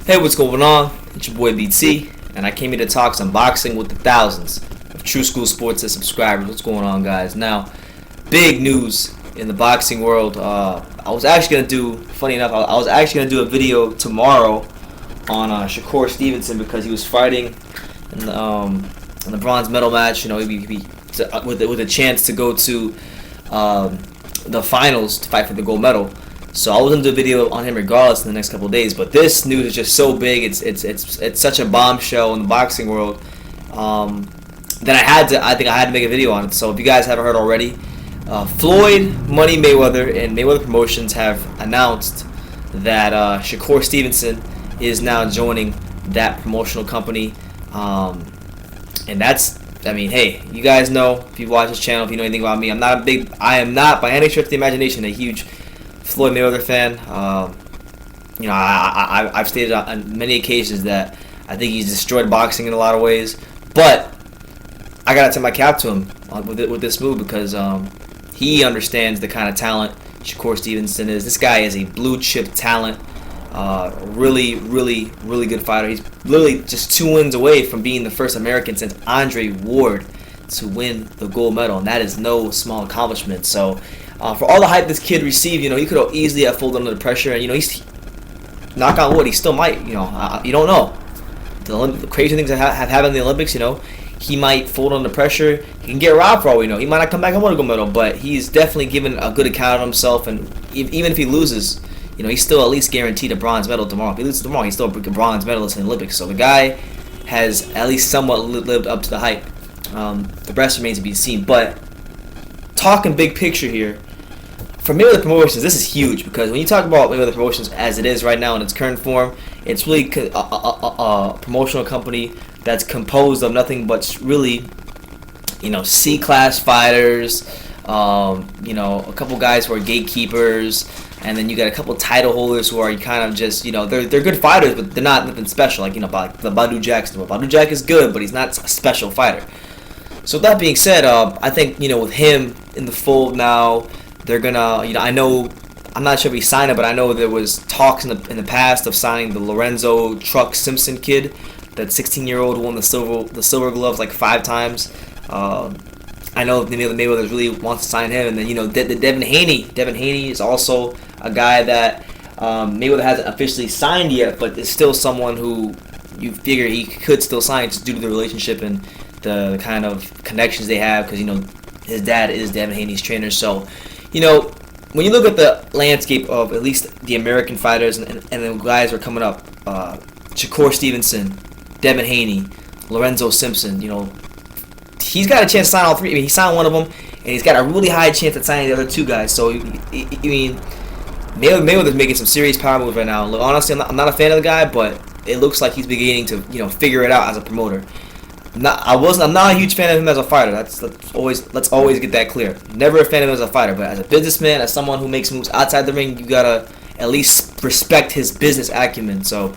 Hey, what's going on? It's your boy BT, and I came here to talk some boxing with the thousands of True School Sports subscribers. What's going on, guys? Now, big news in the boxing world. I was actually gonna do, funny enough, I was actually gonna do a video tomorrow on Shakur Stevenson because he was fighting in the bronze medal match. You know, with a chance to go to the finals to fight for the gold medal. So I was gonna do a video on him regardless in the next couple of days. But this news is just so big. It's such a bombshell in the boxing world that I think I had to make a video on it. So if you guys haven't heard already, Floyd Mayweather and Mayweather Promotions have announced that Shakur Stevenson is now joining that promotional company, and that's. I mean, hey, you guys know, if you watch this channel, if you know anything about me, I am not by any stretch of the imagination a huge Floyd Mayweather fan. You know, I've stated on many occasions that I think he's destroyed boxing in a lot of ways, but I gotta tip my cap to him with this move because he understands the kind of talent Shakur Stevenson is. This guy is a blue chip talent. Really good fighter. He's literally just 2 wins away from being the first American since Andre Ward to win the gold medal, and that is no small accomplishment. So for all the hype this kid received, you know, he could have easily have folded under the pressure, and you know, he's, knock on wood, he still might. You know, you don't know. The crazy things that have happened in the Olympics, you know, he might fold under pressure. He can get robbed for all we know. He might not come back and win a gold medal, but he's definitely given a good account of himself, and even if he loses, you know, he's still at least guaranteed a bronze medal tomorrow. If he loses tomorrow, he's still a bronze medalist in the Olympics. So the guy has at least somewhat lived up to the hype. The rest remains to be seen. But talking big picture here, for Mayweather Promotions, this is huge because when you talk about Mayweather Promotions as it is right now in its current form, it's really a promotional company that's composed of nothing but really, you know, C-class fighters, you know, a couple guys who are gatekeepers, and then you got a couple title holders who are kind of just, you know, they're good fighters, but they're not nothing special. Like, you know, like the Badu Jackson. Badu Jack is good, but he's not a special fighter. So that being said, I think, you know, with him in the fold now, they're gonna, you know, I'm not sure if he signed it, but I know there was talks in the past of signing the Lorenzo Truck Simpson kid, that 16-year-old who won the silver gloves like 5 times. I know the Mayweather really wants to sign him, and then, you know, Devin Haney is also a guy that Mayweather hasn't officially signed yet, but is still someone who you figure he could still sign just due to the relationship and the kind of connections they have, because, you know, his dad is Devin Haney's trainer. So, you know, when you look at the landscape of at least the American fighters and the guys who are coming up, Shakur Stevenson, Devin Haney, Lorenzo Simpson, you know, he's got a chance to sign all 3. I mean, he signed one of them, and he's got a really high chance at signing the other 2 guys. So, I mean, Mayweather's making some serious power moves right now. Look, honestly, I'm not a fan of the guy, but it looks like he's beginning to, you know, figure it out as a promoter. I'm not a huge fan of him as a fighter. Let's always get that clear. Never a fan of him as a fighter, but as a businessman, as someone who makes moves outside the ring, you gotta at least respect his business acumen. So,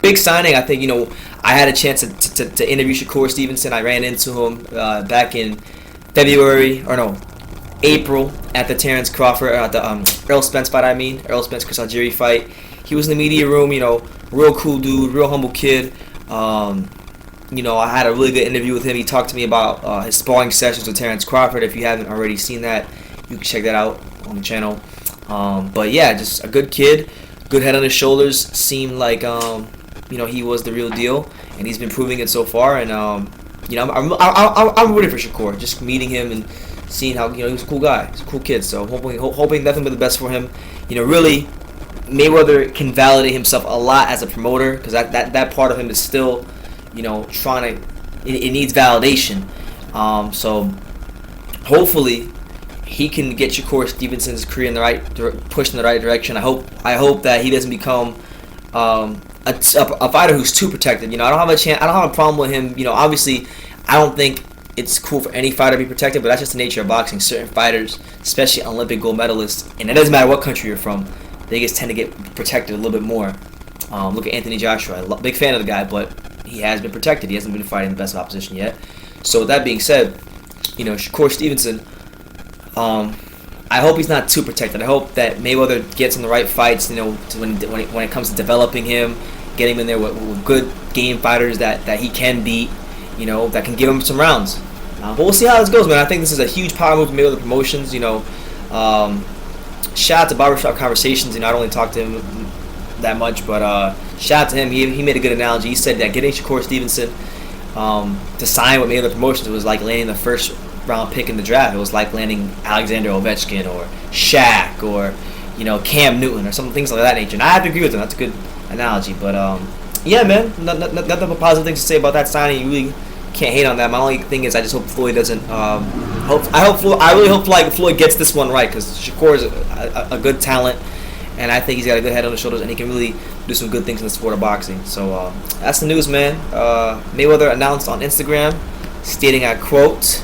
big signing. I think, you know, I had a chance to interview Shakur Stevenson. I ran into him back in April at the Terrence Crawford, at the Errol Spence fight. Errol Spence Chris Algieri fight. He was in the media room. You know, real cool dude, real humble kid. You know, I had a really good interview with him. He talked to me about his sparring sessions with Terrence Crawford. If you haven't already seen that, you can check that out on the channel. But yeah, just a good kid, good head on his shoulders. Seemed like you know, he was the real deal, and he's been proving it so far. And you know, I'm rooting for Shakur. Just meeting him and seeing how, you know, he was a cool guy, he's a cool kid. So hoping nothing but the best for him. You know, really, Mayweather can validate himself a lot as a promoter, because that part of him is still, you know, trying to. It needs validation. So hopefully he can get Shakur Stevenson's career pushed in the right direction. I hope that he doesn't become a fighter who's too protected. You know, I don't have a problem with him. You know, obviously, I don't think it's cool for any fighter to be protected, but that's just the nature of boxing. Certain fighters, especially Olympic gold medalists, and it doesn't matter what country you're from, they just tend to get protected a little bit more. Look at Anthony Joshua. Big fan of the guy, but he has been protected. He hasn't been fighting the best of opposition yet. So with that being said, you know, Shakur Stevenson, I hope he's not too protected. I hope that Mayweather gets in the right fights. When it comes to developing him, getting him in there with good game fighters that he can beat. That can give him some rounds. But we'll see how this goes, man. I think this is a huge power move for Mayweather Promotions. Shout out to Barbershop Conversations. I don't really talk to him that much, but shout out to him. He made a good analogy. He said that getting Shakur Stevenson to sign with Mayweather Promotions was like landing the first round pick in the draft. It was like landing Alexander Ovechkin or Shaq or Cam Newton or some things like that nature. And I have to agree with him. That's a good analogy. But yeah, man, nothing but positive things to say about that signing. You really can't hate on that. My only thing is I just hope Floyd doesn't. I really hope like Floyd gets this one right, because Shakur is a good talent, and I think he's got a good head on his shoulders, and he can really do some good things in the sport of boxing. So that's the news, man. Mayweather announced on Instagram, stating, I quote,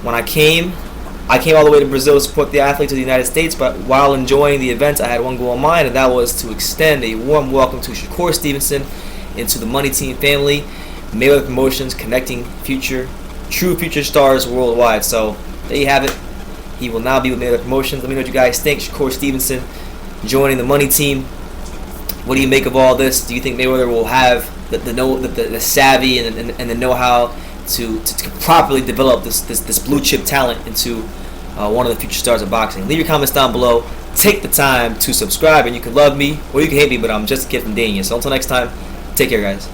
"When I came all the way to Brazil to support the athletes of the United States, but while enjoying the event, I had one goal in mind, and that was to extend a warm welcome to Shakur Stevenson into the Money Team family. Mayweather Promotions, connecting true future stars worldwide." So there you have it. He will now be with Mayweather Promotions. Let me know what you guys think. Shakur Stevenson joining the Money Team. What do you make of all this? Do you think Mayweather will have the savvy and the know-how to properly develop this blue chip talent into one of the future stars of boxing? Leave your comments down below. Take the time to subscribe, and you can love me or you can hate me, but I'm just a kid from Dania. So until next time, take care, guys.